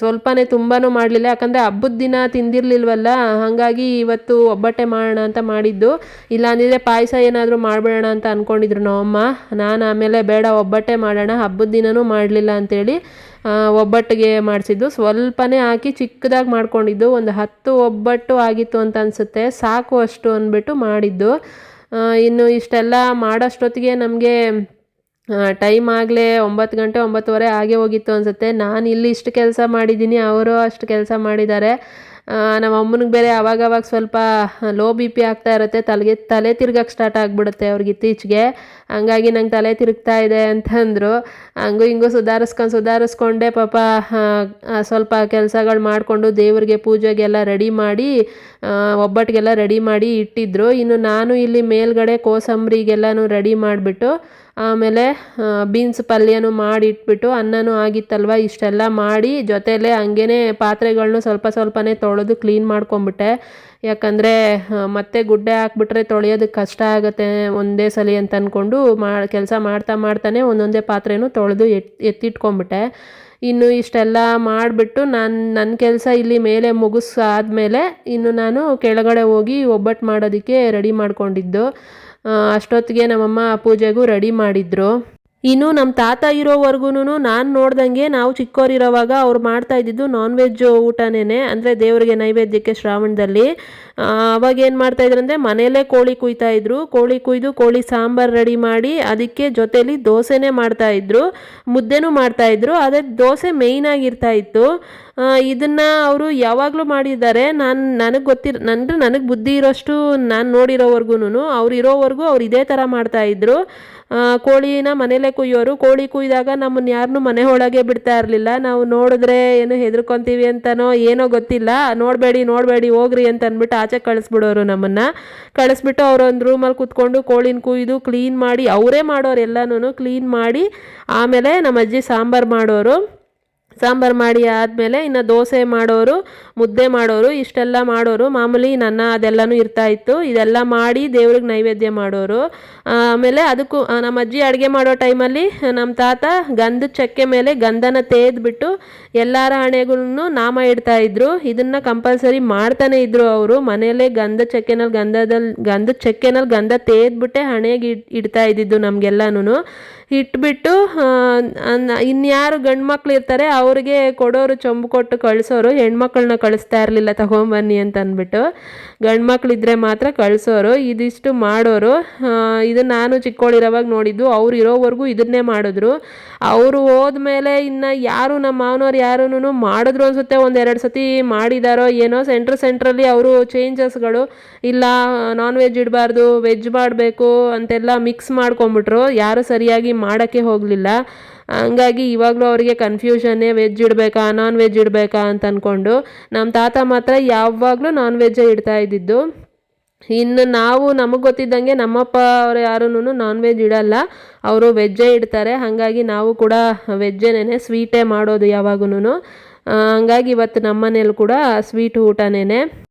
ಸ್ವಲ್ಪನೇ ತುಂಬಾ ಮಾಡಲಿಲ್ಲ, ಯಾಕಂದರೆ ಹಬ್ಬದ ದಿನ ತಿಂದಿರಲಿಲ್ವಲ್ಲ, ಹಾಗಾಗಿ ಇವತ್ತು ಒಬ್ಬಟ್ಟೆ ಮಾಡೋಣ ಅಂತ ಮಾಡಿದ್ದು. ಇಲ್ಲಾಂದಿದ್ರೆ ಪಾಯಸ ಏನಾದರೂ ಮಾಡಿಬಿಡೋಣ ಅಂತ ಅಂದ್ಕೊಂಡಿದ್ರು ನಮ್ಮಮ್ಮ. ನಾನು ಆಮೇಲೆ ಬೇಡ, ಒಬ್ಬಟ್ಟೆ ಮಾಡೋಣ, ಹಬ್ಬದ ದಿನವೂ ಮಾಡಲಿಲ್ಲ ಅಂಥೇಳಿ ಒಬ್ಬಟ್ಟಿಗೆ ಮಾಡಿಸಿದ್ದು. ಸ್ವಲ್ಪನೇ ಹಾಕಿ ಚಿಕ್ಕದಾಗಿ ಮಾಡ್ಕೊಂಡಿದ್ದು. ಒಂದು 10 ಒಬ್ಬಟ್ಟು ಆಗಿತ್ತು ಅಂತ ಅನಿಸುತ್ತೆ, ಸಾಕು ಅಷ್ಟು ಅಂದ್ಬಿಟ್ಟು ಮಾಡಿದ್ದು. ಇನ್ನು ಇಷ್ಟೆಲ್ಲ ಮಾಡೋಷ್ಟೊತ್ತಿಗೆ ನಮಗೆ ಟೈಮ್ ಆಗಲೇ 9 ಗಂಟೆ 9:15 ಆಗೇ ಹೋಗಿತ್ತು ಅನಿಸುತ್ತೆ. ನಾನು ಇಲ್ಲಿ ಇಷ್ಟು ಕೆಲಸ ಮಾಡಿದ್ದೀನಿ, ಅವರು ಅಷ್ಟು ಕೆಲಸ ಮಾಡಿದ್ದಾರೆ. ನಮ್ಮ ಅಮ್ಮನಿಗೆ ಬೇರೆ ಅವಾಗವಾಗ ಸ್ವಲ್ಪ ಲೋ BP ಆಗ್ತಾ ಇರುತ್ತೆ, ತಲೆ ತಿರ್ಗಕ್ಕೆ ಸ್ಟಾರ್ಟ್ ಆಗಿಬಿಡುತ್ತೆ ಅವ್ರಿಗೆ ಇತ್ತೀಚೆಗೆ. ಹಂಗಾಗಿ ನಂಗೆ ತಲೆ ತಿರುಗ್ತಾ ಇದೆ ಅಂತಂದರು. ಹಂಗೂ ಹಿಂಗೂ ಸುಧಾರಿಸ್ಕೊಂಡೆ ಪಾಪ. ಸ್ವಲ್ಪ ಕೆಲಸಗಳು ಮಾಡಿಕೊಂಡು ದೇವರಿಗೆ ಪೂಜೆಗೆಲ್ಲ ರೆಡಿ ಮಾಡಿ, ಒಬ್ಬಟ್ಟಿಗೆಲ್ಲ ರೆಡಿ ಮಾಡಿ ಇಟ್ಟಿದ್ರು. ಇನ್ನು ನಾನು ಇಲ್ಲಿ ಮೇಲ್ಗಡೆ ಕೋಸಂಬರಿಗೆಲ್ಲನೂ ರೆಡಿ ಮಾಡಿಬಿಟ್ಟು, ಆಮೇಲೆ ಬೀನ್ಸ್ ಪಲ್ಯನೂ ಮಾಡಿ ಇಟ್ಬಿಟ್ಟು, ಅನ್ನನೂ ಆಗಿತ್ತಲ್ವ, ಇಷ್ಟೆಲ್ಲ ಮಾಡಿ ಜೊತೆಯಲ್ಲೇ ಹಂಗೇ ಪಾತ್ರೆಗಳನ್ನೂ ಸ್ವಲ್ಪನೇ ತೊಳೆದು ಕ್ಲೀನ್ ಮಾಡ್ಕೊಂಬಿಟ್ಟೆ. ಯಾಕಂದರೆ ಮತ್ತೆ ಗುಡ್ಡೆ ಹಾಕ್ಬಿಟ್ರೆ ತೊಳೆಯೋದಕ್ಕೆ ಕಷ್ಟ ಆಗುತ್ತೆ ಒಂದೇ ಸಲ ಅಂತ ಅಂದ್ಕೊಂಡು ಕೆಲಸ ಮಾಡ್ತಾನೆ ಒಂದೊಂದೇ ಪಾತ್ರೆನೂ ತೊಳೆದು ಎತ್ತಿಟ್ಕೊಂಬಿಟ್ಟೆ. ಇನ್ನು ಇಷ್ಟೆಲ್ಲ ಮಾಡಿಬಿಟ್ಟು ನನ್ನ ಕೆಲಸ ಇಲ್ಲಿ ಮೇಲೆ ಮುಗಿಸಾದ್ಮೇಲೆ ಇನ್ನು ನಾನು ಕೆಳಗಡೆ ಹೋಗಿ ಒಬ್ಬಟ್ಟು ಮಾಡೋದಕ್ಕೆ ರೆಡಿ ಮಾಡ್ಕೊಂಡಿದ್ದು. ಅಷ್ಟೊತ್ತಿಗೆ ನಮ್ಮಮ್ಮ ಪೂಜೆಗೂ ರೆಡಿ ಮಾಡಿದ್ರು. ಇನ್ನು ನಮ್ಮ ತಾತ ಇರೋವರೆಗೂ ನಾನು ನೋಡ್ದಂಗೆ, ನಾವು ಚಿಕ್ಕವರಿರೋವಾಗ ಅವ್ರು ಮಾಡ್ತಾ ಇದ್ದಿದ್ದು ನಾನ್ ವೆಜ್ ಊಟನೇ, ಅಂದರೆ ದೇವರಿಗೆ ನೈವೇದ್ಯಕ್ಕೆ ಶ್ರಾವಣದಲ್ಲಿ. ಅವಾಗ ಏನು ಮಾಡ್ತಾಯಿದ್ರು ಅಂದರೆ ಮನೆಯಲ್ಲೇ ಕೋಳಿ ಕುಯ್ತಾಯಿದ್ರು. ಕೋಳಿ ಕುಯ್ದು ಕೋಳಿ ಸಾಂಬಾರು ರೆಡಿ ಮಾಡಿ ಅದಕ್ಕೆ ಜೊತೇಲಿ ದೋಸೆನೇ ಮಾಡ್ತಾಯಿದ್ರು, ಮುದ್ದೆನೂ ಮಾಡ್ತಾಯಿದ್ರು. ಅದೇ ದೋಸೆ ಮೇಯ್ನಾಗಿರ್ತಾ ಇತ್ತು. ಇದನ್ನು ಅವರು ಯಾವಾಗಲೂ ಮಾಡಿದ್ದಾರೆ. ನನಗೆ ಬುದ್ಧಿ ಇರೋಷ್ಟು ನಾನು ನೋಡಿರೋವರೆಗೂ, ಅವ್ರು ಇರೋವರೆಗೂ ಅವ್ರು ಇದೇ ಥರ ಮಾಡ್ತಾಯಿದ್ರು. ಕೋಳಿನ ಮನೇಲೇ ಕುಯ್ಯೋರು. ಕೋಳಿ ಕುಯ್ದಾಗ ನಮ್ಮನ್ನು ಯಾರನ್ನೂ ಮನೆ ಒಳಗೆ ಬಿಡ್ತಾ ಇರಲಿಲ್ಲ. ನಾವು ನೋಡಿದ್ರೆ ಏನು ಹೆದರ್ಕೊತೀವಿ ಅಂತನೋ ಏನೋ ಗೊತ್ತಿಲ್ಲ, ನೋಡಬೇಡಿ ಹೋಗ್ರಿ ಅಂತ ಅಂದ್ಬಿಟ್ಟು ಆಚೆ ಕಳಿಸ್ಬಿಡೋರು. ನಮ್ಮನ್ನು ಕಳಿಸ್ಬಿಟ್ಟು ಅವರೊಂದು ರೂಮಲ್ಲಿ ಕೂತ್ಕೊಂಡು ಕೋಳಿನ ಕುಯ್ದು ಕ್ಲೀನ್ ಮಾಡಿ ಅವರೇ ಮಾಡೋರು, ಎಲ್ಲನೂ ಕ್ಲೀನ್ ಮಾಡಿ ಆಮೇಲೆ ನಮ್ಮ ಅಜ್ಜಿ ಸಾಂಬಾರು ಮಾಡೋರು. ಸಾಂಬಾರು ಮಾಡಿ ಆದಮೇಲೆ ಇನ್ನು ದೋಸೆ ಮಾಡೋರು, ಮುದ್ದೆ ಮಾಡೋರು, ಇಷ್ಟೆಲ್ಲ ಮಾಡೋರು. ಮಾಮೂಲಿ ನನ್ನ ಅದೆಲ್ಲನೂ ಇರ್ತಾಯಿತ್ತು. ಇದೆಲ್ಲ ಮಾಡಿ ದೇವ್ರಿಗೆ ನೈವೇದ್ಯ ಮಾಡೋರು. ಆಮೇಲೆ ಅದಕ್ಕೂ ನಮ್ಮ ಅಜ್ಜಿ ಅಡುಗೆ ಮಾಡೋ ಟೈಮಲ್ಲಿ ನಮ್ಮ ತಾತ ಗಂಧದ ಚಕ್ಕೆ ಮೇಲೆ ಗಂಧನ ತೇದ್ಬಿಟ್ಟು ಎಲ್ಲರ ಹಣೆಗೂ ನಾಮ ಇಡ್ತಾಯಿದ್ರು. ಇದನ್ನು ಕಂಪಲ್ಸರಿ ಮಾಡ್ತಾನೆ ಇದ್ರು ಅವರು. ಮನೆಯಲ್ಲೇ ಗಂಧದ ಚಕ್ಕೆನಲ್ಲಿ ಗಂಧ ತೇದ್ಬಿಟ್ಟೆ ಹಣೆಗೆ ಇಡ್ತಾ ಇದ್ದಿದ್ದು ನಮಗೆಲ್ಲನೂ. ಇಟ್ಬಿಟ್ಟು ಇನ್ಯಾರು ಗಂಡು ಮಕ್ಳು ಇರ್ತಾರೆ ಅವ್ರಿಗೆ ಕೊಡೋರು, ಚೊಂಬು ಕೊಟ್ಟು ಕಳಿಸೋರು. ಹೆಣ್ಮಕ್ಳನ್ನ ಕಳಿಸ್ತಾ ಇರಲಿಲ್ಲ ತಗೊಂಬನ್ನಿ ಅಂತ ಅಂದ್ಬಿಟ್ಟು. ಗಂಡು ಮಕ್ಳಿದ್ರೆ ಮಾತ್ರ ಕಳಿಸೋರು. ಇದಿಷ್ಟು ಮಾಡೋರು. ಇದು ನಾನು ಚಿಕ್ಕವಳಿರೋವಾಗ ನೋಡಿದ್ದು. ಅವ್ರು ಇರೋವರೆಗೂ ಇದನ್ನೇ ಮಾಡಿದ್ರು. ಅವರು ಹೋದ್ಮೇಲೆ ಇನ್ನು ಯಾರು ನಮ್ಮ ಮಾವನವ್ರು ಯಾರೂ ಮಾಡಿದ್ರು ಅನಿಸುತ್ತೆ. ಒಂದೆರಡು ಸತಿ ಮಾಡಿದಾರೋ ಏನೋ. ಸೆಂಟ್ರಲ್ಲಿ ಅವರು ಚೇಂಜಸ್ಗಳು, ಇಲ್ಲ ನಾನ್ ವೆಜ್ ಇಡಬಾರ್ದು, ವೆಜ್ ಮಾಡಬೇಕು ಅಂತೆಲ್ಲ ಮಿಕ್ಸ್ ಮಾಡ್ಕೊಂಬಿಟ್ರು. ಯಾರು ಸರಿಯಾಗಿ ಮಾಡೋಕ್ಕೆ ಹೋಗಲಿಲ್ಲ. ಹಂಗಾಗಿ ಇವಾಗಲೂ ಅವರಿಗೆ ಕನ್ಫ್ಯೂಷನ್ನೇ, ವೆಜ್ ಇಡಬೇಕಾ ನಾನ್ ವೆಜ್ ಇಡಬೇಕಾ ಅಂತ ಅಂದ್ಕೊಂಡು. ನಮ್ಮ ತಾತ ಮಾತ್ರ ಯಾವಾಗಲೂ ನಾನ್ ವೆಜ್ಜೇ ಇಡ್ತಾ ಇದ್ದಿದ್ದು. ಇನ್ನು ನಮಗೆ ಗೊತ್ತಿದ್ದಂಗೆ ನಮ್ಮಪ್ಪ ಅವರು ಯಾರೂ ನಾನ್ ವೆಜ್ ಇಡಲ್ಲ, ಅವರು ವೆಜ್ಜೇ ಇಡ್ತಾರೆ. ಹಾಗಾಗಿ ನಾವು ಕೂಡ ವೆಜ್ಜೇನೇ, ಸ್ವೀಟೇ ಮಾಡೋದು ಯಾವಾಗೂ. ಹಂಗಾಗಿ ಇವತ್ತು ನಮ್ಮ ಮನೇಲಿ ಕೂಡ ಸ್ವೀಟ್ ಊಟನೇ.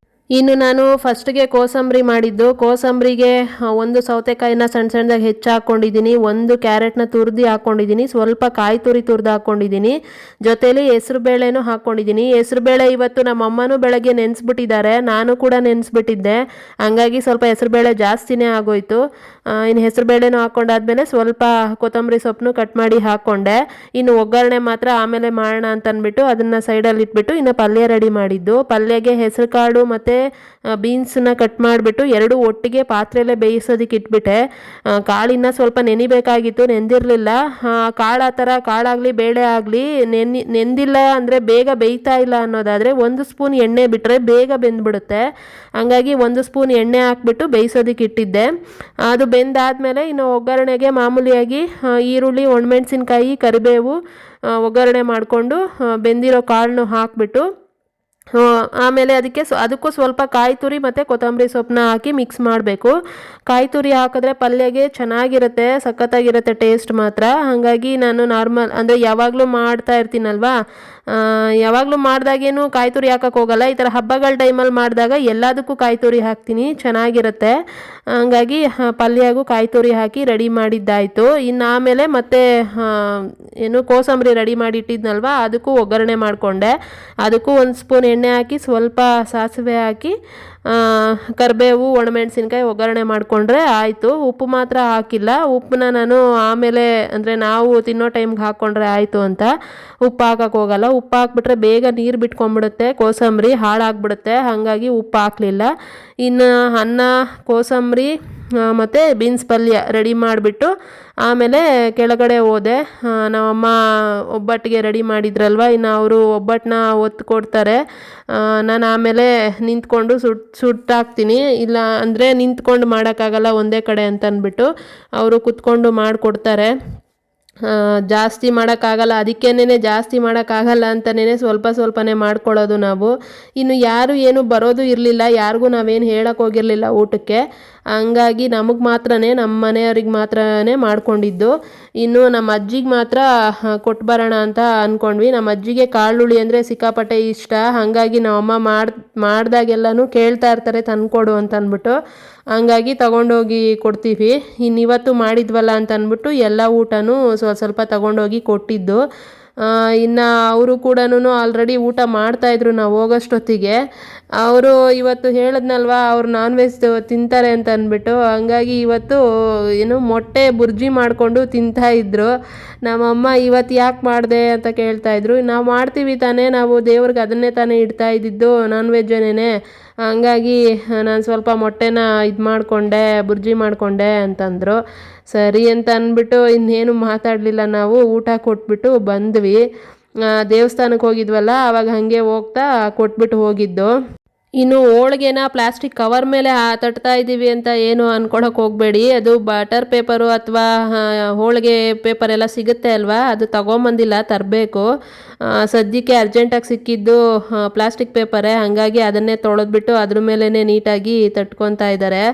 ಇನ್ನು ನಾನು ಫಸ್ಟ್ಗೆ ಕೋಸಂಬರಿ ಮಾಡಿದ್ದು. ಕೋಸಂಬರಿಗೆ ಒಂದು ಸೌತೆಕಾಯಿನ ಸಣ್ಣದಾಗಿ ಹೆಚ್ಚು ಹಾಕ್ಕೊಂಡಿದ್ದೀನಿ, ಒಂದು ಕ್ಯಾರೆಟ್ನ ತುರಿದು ಹಾಕ್ಕೊಂಡಿದ್ದೀನಿ, ಸ್ವಲ್ಪ ಕಾಯಿ ತುರಿ ತುರಿದು ಹಾಕ್ಕೊಂಡಿದ್ದೀನಿ, ಜೊತೆಲಿ ಹೆಸರುಬೇಳೆನೂ ಹಾಕ್ಕೊಂಡಿದ್ದೀನಿ. ಹೆಸರುಬೇಳೆ ಇವತ್ತು ನಮ್ಮ ಅಮ್ಮನೂ ಬೆಳಗ್ಗೆ ನೆನೆಸ್ಬಿಟ್ಟಿದ್ದಾರೆ, ನಾನು ಕೂಡ ನೆನೆಸ್ಬಿಟ್ಟಿದ್ದೆ. ಹಂಗಾಗಿ ಸ್ವಲ್ಪ ಹೆಸರುಬೇಳೆ ಜಾಸ್ತಿನೇ ಆಗೋಯ್ತು. ಇನ್ನು ಹೆಸರುಬೇಳೆನೂ ಹಾಕ್ಕೊಂಡಾದ್ಮೇಲೆ ಸ್ವಲ್ಪ ಕೊತ್ತಂಬರಿ ಸೊಪ್ಪನ್ನು ಕಟ್ ಮಾಡಿ ಹಾಕ್ಕೊಂಡೆ. ಇನ್ನು ಒಗ್ಗರಣೆ ಮಾತ್ರ ಆಮೇಲೆ ಮಾಡೋಣ ಅಂತ ಅಂದ್ಬಿಟ್ಟು ಅದನ್ನು ಸೈಡಲ್ಲಿ ಇಟ್ಬಿಟ್ಟು ಇನ್ನು ಪಲ್ಯ ರೆಡಿ ಮಾಡಿದ್ದು. ಪಲ್ಯಗೆ ಹೆಸರು ಕಾಳು ಮತ್ತು ಬೀನ್ಸನ್ನ ಕಟ್ ಮಾಡಿಬಿಟ್ಟು ಎರಡೂ ಒಟ್ಟಿಗೆ ಪಾತ್ರೆಯಲ್ಲೇ ಬೇಯಿಸೋದಕ್ಕೆ ಇಟ್ಬಿಟ್ಟೆ. ಕಾಳಿನ ಸ್ವಲ್ಪ ನೆನಿಬೇಕಾಗಿತ್ತು, ನೆಂದಿರಲಿಲ್ಲ. ಕಾಳು ಆ ಥರ ಕಾಳಾಗಲಿ ಬೇಳೆ ಆಗಲಿ ನೆಂದಿಲ್ಲ ಅಂದರೆ ಬೇಗ ಬೇಯ್ತಾ ಇಲ್ಲ ಅನ್ನೋದಾದರೆ 1 ಸ್ಪೂನ್ ಎಣ್ಣೆ ಬಿಟ್ಟರೆ ಬೇಗ ಬೆಂದ್ಬಿಡುತ್ತೆ. ಹಂಗಾಗಿ 1 ಸ್ಪೂನ್ ಎಣ್ಣೆ ಹಾಕ್ಬಿಟ್ಟು ಬೇಯಿಸೋದಕ್ಕೆ ಇಟ್ಟಿದ್ದೆ. ಅದು ಬೆಂದಾದಮೇಲೆ ಇನ್ನು ಒಗ್ಗರಣೆಗೆ ಮಾಮೂಲಿಯಾಗಿ ಈರುಳ್ಳಿ, ಒಣಮೆಣಸಿನ್ಕಾಯಿ, ಕರಿಬೇವು ಒಗ್ಗರಣೆ ಮಾಡಿಕೊಂಡು ಬೆಂದಿರೋ ಕಾಳನ್ನು ಹಾಕಿಬಿಟ್ಟು ಆಮೇಲೆ ಅದಕ್ಕೂ ಸ್ವಲ್ಪ ಕಾಯಿ ತುರಿ ಮತ್ತು ಕೊತ್ತಂಬರಿ ಸೊಪ್ಪನ್ನ ಹಾಕಿ ಮಿಕ್ಸ್ ಮಾಡಬೇಕು. ಕಾಯಿ ತುರಿ ಹಾಕಿದ್ರೆ ಪಲ್ಯಗೆ ಚೆನ್ನಾಗಿರುತ್ತೆ, ಸಖತ್ತಾಗಿರುತ್ತೆ ಟೇಸ್ಟ್ ಮಾತ್ರ. ಹಾಗಾಗಿ ನಾನು ನಾರ್ಮಲ್ ಅಂದರೆ ಯಾವಾಗಲೂ ಮಾಡ್ತಾ ಇರ್ತೀನಲ್ವಾ, ಯಾವಾಗಲೂ ಮಾಡಿದಾಗೇನು ಕಾಯಿ ತುರಿ ಹಾಕೋಕ್ಕೆ ಹೋಗಲ್ಲ. ಈ ಥರ ಹಬ್ಬಗಳ ಟೈಮಲ್ಲಿ ಮಾಡಿದಾಗ ಎಲ್ಲದಕ್ಕೂ ಕಾಯಿ ತುರಿ ಹಾಕ್ತೀನಿ, ಚೆನ್ನಾಗಿರುತ್ತೆ. ಹಂಗಾಗಿ ಪಲ್ಯಗೂ ಕಾಯಿ ತುರಿ ಹಾಕಿ ರೆಡಿ ಮಾಡಿದ್ದಾಯಿತು. ಇನ್ನು ಆಮೇಲೆ ಮತ್ತೆ ಕೋಸಂಬರಿ ರೆಡಿ ಮಾಡಿಟ್ಟಿದ್ನಲ್ವ, ಅದಕ್ಕೂ ಒಗ್ಗರಣೆ ಮಾಡಿಕೊಂಡೆ. ಅದಕ್ಕೂ 1 ಸ್ಪೂನ್ ಎಣ್ಣೆ ಹಾಕಿ ಸ್ವಲ್ಪ ಸಾಸಿವೆ ಹಾಕಿ ಕರಿಬೇವು, ಒಣಮೆಣಸಿನ್ಕಾಯಿ ಒಗ್ಗರಣೆ ಮಾಡಿಕೊಂಡ್ರೆ ಆಯಿತು. ಉಪ್ಪು ಮಾತ್ರ ಹಾಕಿಲ್ಲ. ಉಪ್ಪನ್ನ ನಾನು ಆಮೇಲೆ ಅಂದರೆ ನಾವು ತಿನ್ನೋ ಟೈಮ್ಗೆ ಹಾಕ್ಕೊಂಡ್ರೆ ಆಯಿತು ಅಂತ ಉಪ್ಪು ಹಾಕೋಕ್ಕೆ ಹೋಗಲ್ಲ. ಉಪ್ಪು ಹಾಕ್ಬಿಟ್ರೆ ಬೇಗ ನೀರು ಬಿಟ್ಕೊಂಡ್ಬಿಡುತ್ತೆ, ಕೋಸಂಬರಿ ಹಾಳಾಗ್ಬಿಡುತ್ತೆ. ಹಾಗಾಗಿ ಉಪ್ಪು ಹಾಕಲಿಲ್ಲ. ಇನ್ನು ಅನ್ನ, ಕೋಸಂಬರಿ ಮತ್ತು ಬೀನ್ಸ್ ಪಲ್ಯ ರೆಡಿ ಮಾಡಿಬಿಟ್ಟು ಆಮೇಲೆ ಕೆಳಗಡೆ ಹೋದೆ. ನಮ್ಮಮ್ಮ ಒಬ್ಬಟ್ಟಿಗೆ ರೆಡಿ ಮಾಡಿದ್ರಲ್ವ, ಇನ್ನು ಅವರು ಒಬ್ಬಟ್ಟನ್ನ ಒತ್ತು ಕೊಡ್ತಾರೆ. ನಾನು ಆಮೇಲೆ ನಿಂತ್ಕೊಂಡು ಸುಟ್ಟಾಕ್ತೀನಿ. ಇಲ್ಲ ಅಂದರೆ ನಿಂತ್ಕೊಂಡು ಮಾಡೋಕ್ಕಾಗಲ್ಲ ಒಂದೇ ಕಡೆ ಅಂತ ಅಂದ್ಬಿಟ್ಟು ಅವರು ಕೂತ್ಕೊಂಡು ಮಾಡಿಕೊಡ್ತಾರೆ. ಜಾಸ್ತಿ ಮಾಡೋಕ್ಕಾಗಲ್ಲ, ಅದಕ್ಕೇನೆ ಜಾಸ್ತಿ ಮಾಡೋಕ್ಕಾಗಲ್ಲ ಅಂತಲೇ ಸ್ವಲ್ಪನೇ ಮಾಡ್ಕೊಳ್ಳೋದು ನಾವು. ಇನ್ನು ಯಾರು ಏನು ಬರೋದು ಇರಲಿಲ್ಲ, ಯಾರಿಗೂ ನಾವೇನು ಹೇಳೋಕ್ಕೆ ಹೋಗಿರಲಿಲ್ಲ ಊಟಕ್ಕೆ. ಹಂಗಾಗಿ ನಮಗೆ ಮಾತ್ರನೇ, ನಮ್ಮ ಮನೆಯವ್ರಿಗೆ ಮಾತ್ರನೇ ಮಾಡ್ಕೊಂಡಿದ್ದು. ಇನ್ನು ನಮ್ಮ ಅಜ್ಜಿಗೆ ಮಾತ್ರ ಕೊಟ್ಟು ಬರೋಣ ಅಂತ ಅಂದ್ಕೊಂಡ್ವಿ. ನಮ್ಮ ಅಜ್ಜಿಗೆ ಕಾಳುಳ್ಳಿ ಅಂದರೆ ಸಿಕ್ಕಾಪಟ್ಟೆ ಇಷ್ಟ. ಹಾಗಾಗಿ ನಮ್ಮಮ್ಮ ಮಾಡ್ದಾಗೆಲ್ಲನೂ ಕೇಳ್ತಾ ಇರ್ತಾರೆ ತಂದುಕೊಡು ಅಂತ ಅಂದ್ಬಿಟ್ಟು. ಹಂಗಾಗಿ ತಗೊಂಡೋಗಿ ಕೊಡ್ತೀವಿ. ಇನ್ನು ಇವತ್ತು ಮಾಡಿದ್ವಲ್ಲ ಅಂತ ಅಂದ್ಬಿಟ್ಟು ಎಲ್ಲ ಊಟನೂ ಸ್ವಲ್ಪ ತಗೊಂಡೋಗಿ ಕೊಟ್ಟಿದ್ದು. ಇನ್ನು ಅವರು ಕೂಡ ಆಲ್ರೆಡಿ ಊಟ ಮಾಡ್ತಾಯಿದ್ರು ನಾವು ಹೋಗೋಷ್ಟೊತ್ತಿಗೆ. ಅವರು ಇವತ್ತು ಹೇಳಿದ್ನಲ್ವ, ಅವ್ರು ನಾನ್ ವೆಜ್ ತಿಂತಾರೆ ಅಂತ ಅಂದ್ಬಿಟ್ಟು. ಹಂಗಾಗಿ ಇವತ್ತು ಮೊಟ್ಟೆ ಬುರ್ಜಿ ಮಾಡಿಕೊಂಡು ತಿಂತಾಯಿದ್ರು. ನಮ್ಮಮ್ಮ ಇವತ್ತು ಯಾಕೆ ಮಾಡಿದೆ ಅಂತ ಕೇಳ್ತಾಯಿದ್ರು. ನಾವು ಮಾಡ್ತೀವಿ ತಾನೇ, ನಾವು ದೇವ್ರಿಗೆ ಅದನ್ನೇ ತಾನೇ ಇಡ್ತಾ ಇದ್ದಿದ್ದು, ನಾನ್ ವೆಜ್ಜೇನೇ. ಹಂಗಾಗಿ ನಾನು ಸ್ವಲ್ಪ ಮೊಟ್ಟೆನ ಮಾಡಿಕೊಂಡೆ, ಬುರ್ಜಿ ಮಾಡಿಕೊಂಡೆ ಅಂತಂದರು. ಸರಿ ಅಂತ ಅಂದ್ಬಿಟ್ಟು ಇನ್ನೇನು ಮಾತಾಡಲಿಲ್ಲ. ನಾವು ಊಟ ಕೊಟ್ಬಿಟ್ಟು ಬಂದ್ವಿ. ದೇವಸ್ಥಾನಕ್ಕೆ ಹೋಗಿದ್ವಲ್ಲ, ಆವಾಗ ಹಾಗೆ ಹೋಗ್ತಾ ಕೊಟ್ಬಿಟ್ಟು ಹೋಗಿದ್ದು. ಇನ್ನು ಹೋಳಿಗೆನ ಪ್ಲಾಸ್ಟಿಕ್ ಕವರ್ ಮೇಲೆ ತಟ್ತಾ ಇದ್ದೀವಿ ಅಂತ ಏನು ಅನ್ಕೊಳಕ್ಕೆ ಹೋಗಬೇಡಿ. ಅದು ಬಟರ್ ಪೇಪರು ಅಥವಾ ಹೋಳಿಗೆ ಪೇಪರ್ ಎಲ್ಲ ಸಿಗುತ್ತೆ ಅಲ್ವಾ, ಅದು ತಗೊಂಬಂದಿಲ್ಲ, ತರಬೇಕು. ಸದ್ಯಕ್ಕೆ ಅರ್ಜೆಂಟಾಗಿ ಸಿಕ್ಕಿದ್ದು ಪ್ಲಾಸ್ಟಿಕ್ ಪೇಪರೇ, ಹಾಗಾಗಿ ಅದನ್ನೇ ತೊಳೆದ್ಬಿಟ್ಟು ಅದ್ರ ಮೇಲೇ ನೀಟಾಗಿ ತಟ್ಕೊತಾ ಇದ್ದಾರೆ.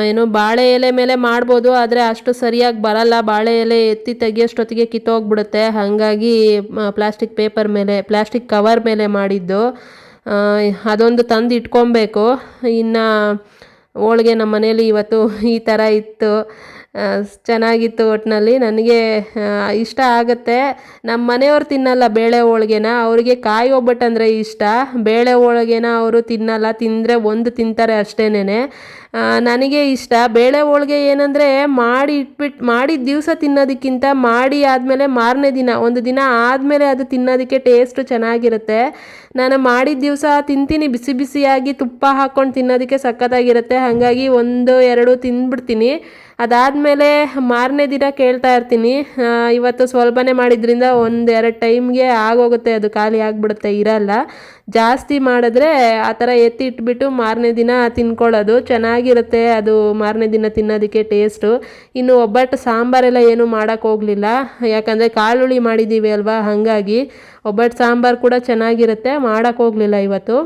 ಏನು ಬಾಳೆ ಎಲೆ ಮೇಲೆ ಮಾಡ್ಬೋದು, ಆದರೆ ಅಷ್ಟು ಸರಿಯಾಗಿ ಬರಲ್ಲ. ಬಾಳೆ ಎಲೆ ಎತ್ತಿ ತೆಗಿಯೋಷ್ಟೊತ್ತಿಗೆ ಕಿತ್ತೋಗ್ಬಿಡುತ್ತೆ, ಹಾಗಾಗಿ ಪ್ಲಾಸ್ಟಿಕ್ ಪೇಪರ್ ಮೇಲೆ, ಪ್ಲಾಸ್ಟಿಕ್ ಕವರ್ ಮೇಲೆ ಮಾಡಿದ್ದು. ಅದೊಂದು ತಂದು ಇಟ್ಕೊಬೇಕು. ಇನ್ನು ಹೋಳಿಗೆ ನಮ್ಮ ಮನೇಲಿ ಇವತ್ತು ಈ ಥರ ಇತ್ತು. ಚೆನ್ನಾಗಿತ್ತು. ಒಟ್ಟಿನಲ್ಲಿ ನನಗೆ ಇಷ್ಟ ಆಗುತ್ತೆ. ನಮ್ಮ ಮನೆಯವ್ರು ತಿನ್ನಲ್ಲ ಬೇಳೆ ಹೋಳಿಗೆನ, ಅವರಿಗೆ ಕಾಯಿ ಒಬ್ಬಟ್ಟು ಅಂದರೆ ಇಷ್ಟ. ಬೇಳೆ ಹೋಳಿಗೆನ ಅವರು ತಿನ್ನಲ್ಲ, ತಿಂದರೆ ಒಂದು ತಿಂತಾರೆ ಅಷ್ಟೇನೆ. ನನಗೆ ಇಷ್ಟ ಬೇಳೆ ಹೋಳಿಗೆ. ಏನಂದರೆ ಮಾಡಿದ ದಿವಸ ತಿನ್ನೋದಕ್ಕಿಂತ ಮಾಡಿ ಆದಮೇಲೆ ಮಾರನೇ ದಿನ, ಒಂದು ದಿನ ಆದಮೇಲೆ ಅದು ತಿನ್ನೋದಕ್ಕೆ ಟೇಸ್ಟು ಚೆನ್ನಾಗಿರುತ್ತೆ. ನಾನು ಮಾಡಿದ ದಿವಸ ತಿಂತೀನಿ, ಬಿಸಿ ಬಿಸಿಯಾಗಿ ತುಪ್ಪ ಹಾಕ್ಕೊಂಡು ತಿನ್ನೋದಕ್ಕೆ ಸಖತ್ತಾಗಿರುತ್ತೆ. ಹಾಗಾಗಿ 1-2 ತಿಂದ್ಬಿಡ್ತೀನಿ. ಅದಾದಮೇಲೆ ಮಾರನೇ ದಿನ ಕೇಳ್ತಾ ಇರ್ತೀನಿ. ಇವತ್ತು ಸ್ವಲ್ಪನೇ ಮಾಡಿದ್ರಿಂದ 1-2 ಟೈಮ್ಗೆ ಆಗೋಗುತ್ತೆ, ಅದು ಖಾಲಿ ಆಗಿಬಿಡುತ್ತೆ, ಇರಲ್ಲ. ಜಾಸ್ತಿ ಮಾಡಿದ್ರೆ ಆ ಥರ ಎತ್ತಿ ಇಟ್ಬಿಟ್ಟು ಮಾರನೇ ದಿನ ತಿನ್ಕೊಳ್ಳೋದು ಚೆನ್ನಾಗಿರುತ್ತೆ. ಅದು ಮಾರನೇ ದಿನ ತಿನ್ನೋದಕ್ಕೆ ಟೇಸ್ಟು. ಇನ್ನು ಒಬ್ಬಟ್ಟು ಸಾಂಬಾರೆಲ್ಲ ಏನೂ ಮಾಡೋಕ್ಕೆ ಹೋಗಲಿಲ್ಲ, ಯಾಕಂದರೆ ಕಾಳುಳಿ ಮಾಡಿದ್ದೀವಿ ಅಲ್ವಾ, ಹಾಗಾಗಿ ಒಬ್ಬಟ್ಟು ಸಾಂಬಾರು ಕೂಡ ಚೆನ್ನಾಗಿರುತ್ತೆ, ಮಾಡೋಕ್ಕೆ ಹೋಗಲಿಲ್ಲ ಇವತ್ತು.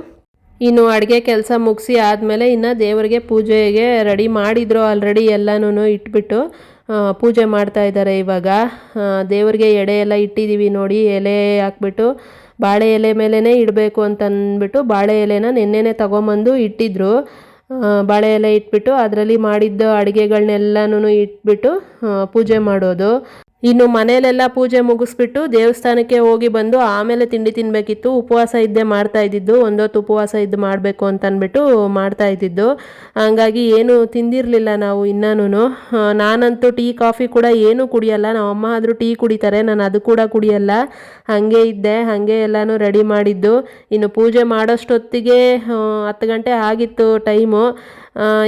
ಇನ್ನು ಅಡುಗೆ ಕೆಲಸ ಮುಗಿಸಿ ಆದಮೇಲೆ ಇನ್ನು ದೇವರಿಗೆ ಪೂಜೆಗೆ ರೆಡಿ ಮಾಡಿದ್ರು ಆಲ್ರೆಡಿ, ಎಲ್ಲನೂ ಇಟ್ಬಿಟ್ಟು ಪೂಜೆ ಮಾಡ್ತಾ ಇದ್ದಾರೆ ಇವಾಗ. ದೇವರಿಗೆ ಎಡೆ ಎಲ್ಲ ಇಟ್ಟಿದ್ದೀವಿ ನೋಡಿ, ಎಲೆ ಹಾಕ್ಬಿಟ್ಟು ಬಾಳೆ ಎಲೆ ಮೇಲೇ ಇಡಬೇಕು ಅಂತಂದ್ಬಿಟ್ಟು ಬಾಳೆ ಎಲೆನ ನೆನ್ನೆನೇ ತೊಗೊಂಬಂದು ಇಟ್ಟಿದ್ರು. ಬಾಳೆ ಎಲೆ ಇಟ್ಬಿಟ್ಟು ಅದರಲ್ಲಿ ಮಾಡಿದ್ದ ಅಡುಗೆಗಳನ್ನೆಲ್ಲನೂ ಇಟ್ಬಿಟ್ಟು ಪೂಜೆ ಮಾಡೋದು. ಇನ್ನು ಮನೆಯಲ್ಲೆಲ್ಲ ಪೂಜೆ ಮುಗಿಸ್ಬಿಟ್ಟು ದೇವಸ್ಥಾನಕ್ಕೆ ಹೋಗಿ ಬಂದು ಆಮೇಲೆ ತಿಂಡಿ ತಿನ್ನಬೇಕಿತ್ತು. ಉಪವಾಸ ಇದ್ದೇ ಮಾಡ್ತಾ ಇದ್ದಿದ್ದು, ಒಂದೊತ್ತು ಉಪವಾಸ ಇದ್ದು ಮಾಡಬೇಕು ಅಂತಂದ್ಬಿಟ್ಟು ಮಾಡ್ತಾ ಇದ್ದಿದ್ದು. ಹಾಗಾಗಿ ಏನು ತಿಂದಿರಲಿಲ್ಲ ನಾವು ಇನ್ನೂ. ನಾನಂತೂ ಟೀ ಕಾಫಿ ಕೂಡ ಏನೂ ಕುಡಿಯಲ್ಲ. ನಮ್ಮ ಅಮ್ಮ ಆದರೂ ಟೀ ಕುಡಿತಾರೆ, ನಾನು ಅದು ಕೂಡ ಕುಡಿಯಲ್ಲ. ಹಾಗೆ ಇದ್ದೆ, ಹಾಗೆ ಎಲ್ಲನೂ ರೆಡಿ ಮಾಡಿದ್ದು. ಇನ್ನು ಪೂಜೆ ಮಾಡೋಷ್ಟೊತ್ತಿಗೆ 10 ಗಂಟೆ ಆಗಿತ್ತು ಟೈಮು.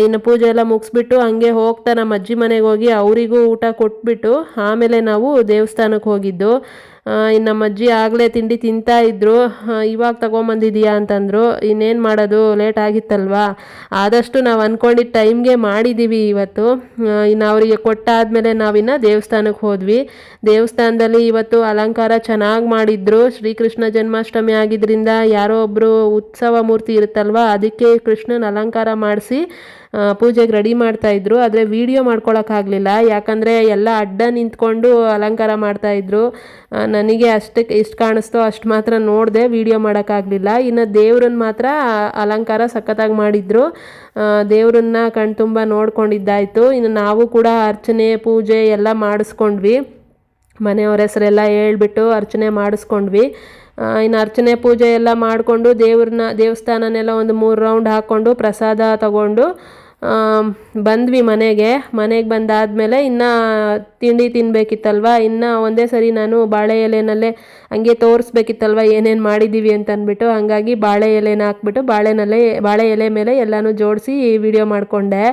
ಇನ್ನು ಪೂಜೆ ಎಲ್ಲ ಮುಗಿಸ್ಬಿಟ್ಟು ಹಂಗೆ ಹೋಗ್ತಾ ನಮ್ಮ ಅಜ್ಜಿ ಮನೆಗೆ ಹೋಗಿ ಅವರಿಗೂ ಊಟ ಕೊಟ್ಬಿಟ್ಟು ಆಮೇಲೆ ನಾವು ದೇವಸ್ಥಾನಕ್ಕೆ ಹೋಗಿದ್ದು. ಇನ್ನು ನಮ್ಮ ಅಜ್ಜಿ ಆಗಲೇ ತಿಂಡಿ ತಿಂತಾ ಇದ್ದರು. ಇವಾಗ ತೊಗೊಂಬಂದಿದ್ದೀಯಾ ಅಂತಂದರು. ಇನ್ನೇನು ಮಾಡೋದು, ಲೇಟ್ ಆಗಿತ್ತಲ್ವಾ. ಆದಷ್ಟು ನಾವು ಅಂದ್ಕೊಂಡಿದ್ದ ಟೈಮ್ಗೆ ಮಾಡಿದ್ದೀವಿ ಇವತ್ತು. ಇನ್ನು ಅವರಿಗೆ ಕೊಟ್ಟಾದಮೇಲೆ ನಾವಿನ್ನು ದೇವಸ್ಥಾನಕ್ಕೆ ಹೋದ್ವಿ. ದೇವಸ್ಥಾನದಲ್ಲಿ ಇವತ್ತು ಅಲಂಕಾರ ಚೆನ್ನಾಗಿ ಮಾಡಿದ್ರು. ಶ್ರೀಕೃಷ್ಣ ಜನ್ಮಾಷ್ಟಮಿ ಆಗಿದ್ದರಿಂದ ಯಾರೋ ಒಬ್ಬರು ಉತ್ಸವ ಮೂರ್ತಿ ಇರುತ್ತಲ್ವ, ಅದಕ್ಕೆ ಕೃಷ್ಣನ ಅಲಂಕಾರ ಮಾಡಿಸಿ ಪೂಜೆಗೆ ರೆಡಿ ಮಾಡ್ತಾಯಿದ್ರು. ಆದರೆ ವಿಡಿಯೋ ಮಾಡ್ಕೊಳಕ್ಕಾಗಲಿಲ್ಲ, ಯಾಕಂದರೆ ಎಲ್ಲ ಅಡ್ಡ ನಿಂತ್ಕೊಂಡು ಅಲಂಕಾರ ಮಾಡ್ತಾಯಿದ್ರು. ನನಗೆ ಅಷ್ಟಕ್ಕೆ ಎಷ್ಟು ಕಾಣಿಸ್ತೋ ಅಷ್ಟು ಮಾತ್ರ ನೋಡಿದೆ, ವಿಡಿಯೋ ಮಾಡೋಕ್ಕಾಗಲಿಲ್ಲ. ಇನ್ನು ದೇವ್ರನ್ನ ಮಾತ್ರ ಅಲಂಕಾರ ಸಖತ್ತಾಗಿ ಮಾಡಿದ್ರು. ದೇವ್ರನ್ನ ಕಣ್ತುಂಬ ನೋಡ್ಕೊಂಡಿದ್ದಾಯಿತು. ಇನ್ನು ನಾವು ಕೂಡ ಅರ್ಚನೆ ಪೂಜೆ ಎಲ್ಲ ಮಾಡಿಸ್ಕೊಂಡ್ವಿ. ಮನೆಯವ್ರ ಹೆಸರೆಲ್ಲ ಹೇಳ್ಬಿಟ್ಟು ಅರ್ಚನೆ ಮಾಡಿಸ್ಕೊಂಡ್ವಿ. ಇನ್ನು ಅರ್ಚನೆ ಪೂಜೆ ಎಲ್ಲ ಮಾಡಿಕೊಂಡು ದೇವಸ್ಥಾನನೆಲ್ಲ ಒಂದು 3 ರೌಂಡ್ ಹಾಕ್ಕೊಂಡು ಪ್ರಸಾದ ತಗೊಂಡು ಬಂದ್ವಿ ಮನೆಗೆ ಬಂದಾದಮೇಲೆ ಇನ್ನು ತಿಂಡಿ ತಿನ್ನಬೇಕಿತ್ತಲ್ವ. ಇನ್ನು ಒಂದೇ ಸರಿ ನಾನು ಬಾಳೆ ಎಲೆನಲ್ಲೇ ಹಂಗೆ ತೋರಿಸ್ಬೇಕಿತ್ತಲ್ವ ಏನೇನು ಮಾಡಿದ್ದೀವಿ ಅಂತಂದ್ಬಿಟ್ಟು, ಹಾಗಾಗಿ ಬಾಳೆ ಎಲೆನ ಹಾಕ್ಬಿಟ್ಟು ಬಾಳೆ ಎಲೆ ಮೇಲೆ ಎಲ್ಲನೂ ಜೋಡಿಸಿ ವಿಡಿಯೋ ಮಾಡಿಕೊಂಡೆ.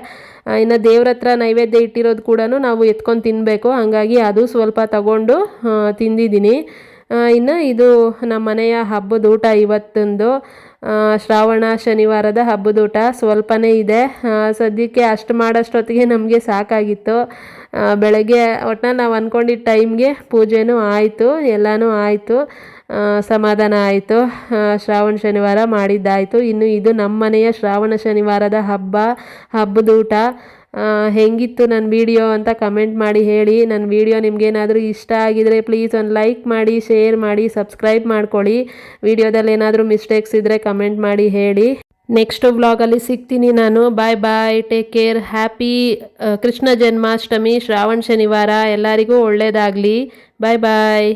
ಇನ್ನು ದೇವ್ರ ಹತ್ರ ನೈವೇದ್ಯ ಇಟ್ಟಿರೋದು ಕೂಡ ನಾವು ಎತ್ಕೊಂಡು ತಿನ್ನಬೇಕು, ಹಾಗಾಗಿ ಅದು ಸ್ವಲ್ಪ ತಗೊಂಡು ತಿಂದಿದ್ದೀನಿ. ಇನ್ನು ಇದು ನಮ್ಮ ಮನೆಯ ಹಬ್ಬದ ಊಟ ಇವತ್ತೊಂದು. ಶ್ರಾವಣ ಶನಿವಾರದ ಹಬ್ಬದ ಊಟ ಸ್ವಲ್ಪನೇ ಇದೆ. ಸದ್ಯಕ್ಕೆ ಅಷ್ಟು ಮಾಡೋಷ್ಟೊತ್ತಿಗೆ ನಮಗೆ ಸಾಕಾಗಿತ್ತು. ಬೆಳಗ್ಗೆ ಒಟ್ಟಿನಲ್ಲಿ ನಾವು ಅಂದ್ಕೊಂಡಿದ್ದ ಟೈಮ್ಗೆ ಪೂಜೆನೂ ಆಯಿತು, ಎಲ್ಲನೂ ಆಯಿತು, ಸಮಾಧಾನ ಆಯಿತು. ಶ್ರಾವಣ ಶನಿವಾರ ಮಾಡಿದ್ದಾಯಿತು. ಇನ್ನು ಇದು ನಮ್ಮ ಮನೆಯ ಶ್ರಾವಣ ಶನಿವಾರದ ಹಬ್ಬದ ಊಟ. ಹೆಂಗಿತ್ತು ನನ್ನ ವಿಡಿಯೋ ಅಂತ ಕಮೆಂಟ್ ಮಾಡಿ ಹೇಳಿ. ನನ್ನ ವಿಡಿಯೋ ನಿಮಗೇನಾದರೂ ಇಷ್ಟ ಆಗಿದರೆ ಪ್ಲೀಸ್ ಒಂದು ಲೈಕ್ ಮಾಡಿ, ಶೇರ್ ಮಾಡಿ, ಸಬ್ಸ್ಕ್ರೈಬ್ ಮಾಡ್ಕೊಳ್ಳಿ. ವಿಡಿಯೋದಲ್ಲಿ ಏನಾದರೂ ಮಿಸ್ಟೇಕ್ಸ್ ಇದ್ದರೆ ಕಮೆಂಟ್ ಮಾಡಿ ಹೇಳಿ. ನೆಕ್ಸ್ಟ್ ವ್ಲಾಗಲ್ಲಿ ಸಿಗ್ತೀನಿ ನಾನು. Bye bye, take care. Happy Krishna Janmashtami, Shravana ಶನಿವಾರ ಎಲ್ಲರಿಗೂ ಒಳ್ಳೆಯದಾಗಲಿ. ಬಾಯ್ ಬಾಯ್.